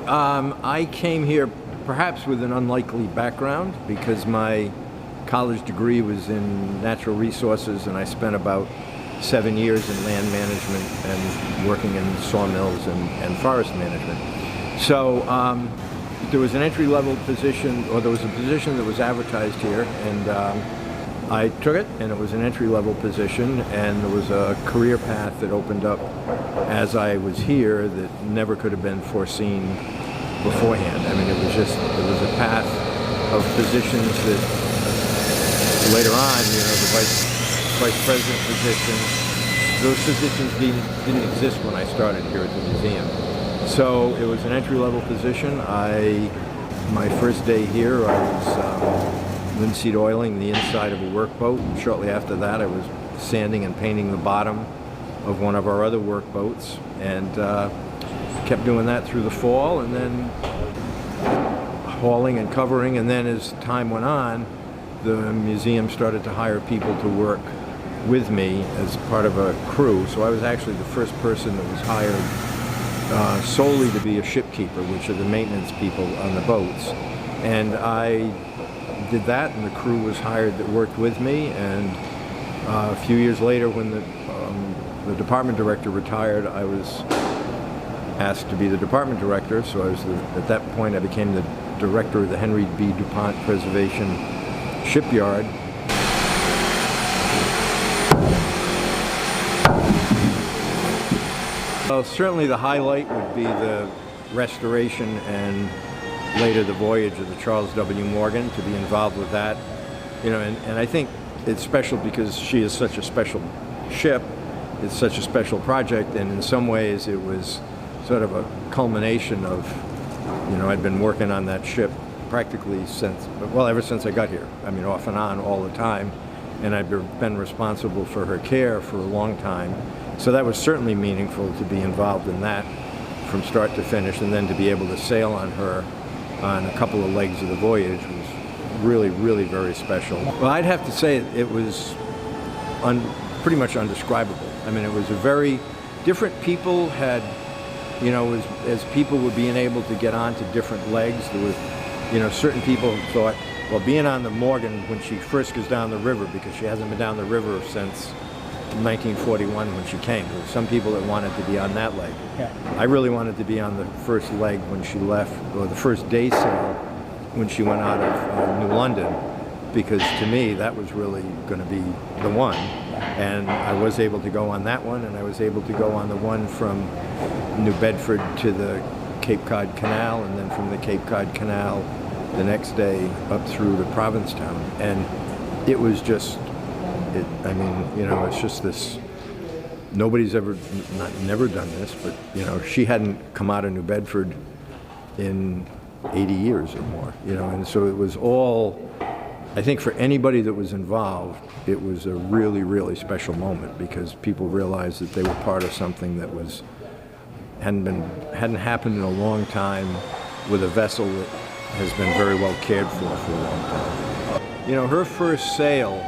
I came here perhaps with an unlikely background because my college degree was in natural resources, and I spent about 7 years in land management and working in sawmills and forest management. So there was an entry-level position, or there was a position that was advertised here, and I took it, and it was an entry-level position, and there was a career path that opened up as I was here that never could have been foreseen beforehand. I mean, it was a path of positions that later on, the vice president position, those positions didn't exist when I started here at the museum. So it was an entry-level position. My first day here, I was linseed oiling the inside of a workboat. Shortly after that, I was sanding and painting the bottom of one of our other workboats, and kept doing that through the fall, and then hauling and covering. And then as time went on, the museum started to hire people to work with me as part of a crew. So I was actually the first person that was hired solely to be a ship keeper, which are the maintenance people on the boats. And I did that, and the crew was hired that worked with me. And a few years later, when the department director retired, I was asked to be the department director. So at that point, I became the director of the Henry B. DuPont Preservation Shipyard. Well, certainly the highlight would be the restoration and later the voyage of the Charles W. Morgan, to be involved with that. And I think it's special because she is such a special ship. It's such a special project, and in some ways it was sort of a culmination of, I'd been working on that ship practically ever since I got here. I mean, off and on all the time, and I've been responsible for her care for a long time. So that was certainly meaningful to be involved in that from start to finish, and then to be able to sail on her on a couple of legs of the voyage was really, really very special. Well, I'd have to say it was pretty much undescribable. I mean, it was a very different people had, as people were being able to get onto different legs, there was, certain people thought, well, being on the Morgan when she first goes down the river, because she hasn't been down the river since 1941 when she came. There were some people that wanted to be on that leg. Yeah. I really wanted to be on the first leg when she left, or the first day sail when she went out of New London, because to me that was really going to be the one. And I was able to go on that one, and I was able to go on the one from New Bedford to the Cape Cod Canal, and then from the Cape Cod Canal the next day up through to Provincetown. And it was just, it's just this, nobody's never done this, but, she hadn't come out of New Bedford in 80 years or more, and so it was all, I think for anybody that was involved, it was a really, really special moment, because people realized that they were part of something that hadn't happened in a long time, with a vessel that has been very well cared for a long time. Her first sail,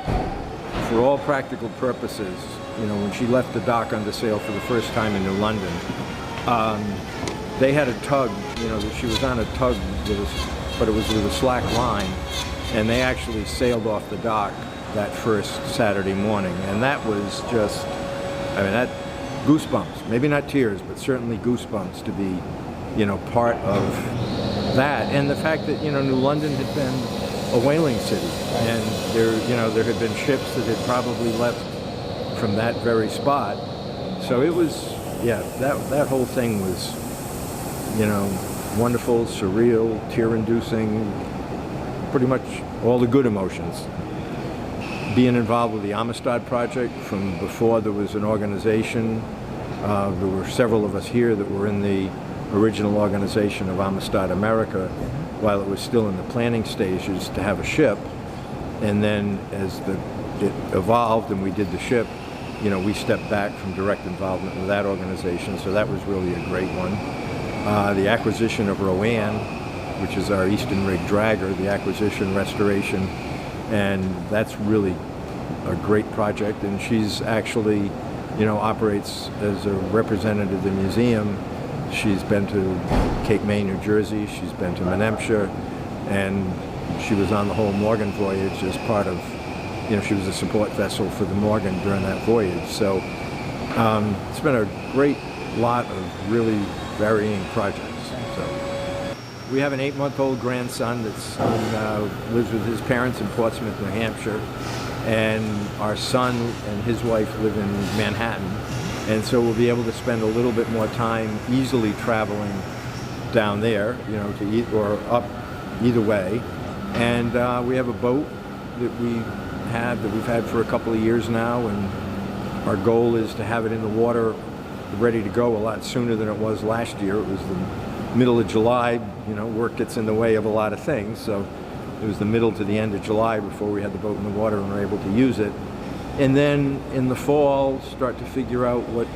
for all practical purposes, when she left the dock under sail for the first time in New London, they had a tug, that she was on a tug, but it was with a slack line, and they actually sailed off the dock that first Saturday morning. And that was just, that goosebumps, maybe not tears, but certainly goosebumps to be, part of that. And the fact that, New London had been a whaling city, and there had been ships that had probably left from that very spot. So it was, that whole thing was, wonderful, surreal, tear-inducing, pretty much all the good emotions. Being involved with the Amistad project from before there was an organization, there were several of us here that were in the original organization of Amistad America while it was still in the planning stages to have a ship. And then as it evolved and we did the ship, we stepped back from direct involvement with that organization, so that was really a great one. The acquisition of Rowan, which is our Eastern Rig dragger, the acquisition, restoration, and that's really a great project. And she's actually, operates as a representative of the museum She's been to Cape May, New Jersey. She's been to Menemsha, and she was on the whole Morgan voyage as part of, she was a support vessel for the Morgan during that voyage. So it's been a great lot of really varying projects. So we have an 8-month-old grandson that's lives with his parents in Portsmouth, New Hampshire, and our son and his wife live in Manhattan. And so we'll be able to spend a little bit more time easily traveling down there, to or up either way. And we have a boat that we've had for a couple of years now, and our goal is to have it in the water ready to go a lot sooner than it was last year. It was the middle of July. Work gets in the way of a lot of things, so it was the middle to the end of July before we had the boat in the water and were able to use it. And then in the fall, start to figure out what,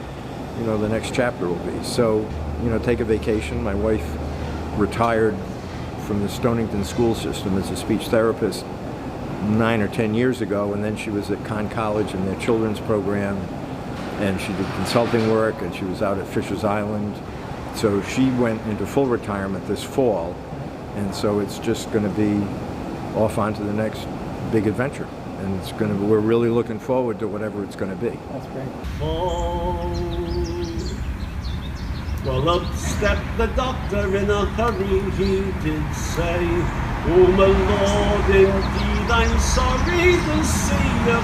the next chapter will be. So, take a vacation. My wife retired from the Stonington school system as a speech therapist 9 or 10 years ago, and then she was at Conn College in their children's program, and she did consulting work, and she was out at Fisher's Island. So she went into full retirement this fall, and so it's just going to be off onto the next big adventure. And we're really looking forward to whatever it's going to be. That's great. Oh, well, up stepped the doctor in a hurry, he did say, "Oh, my Lord, indeed I'm sorry to see you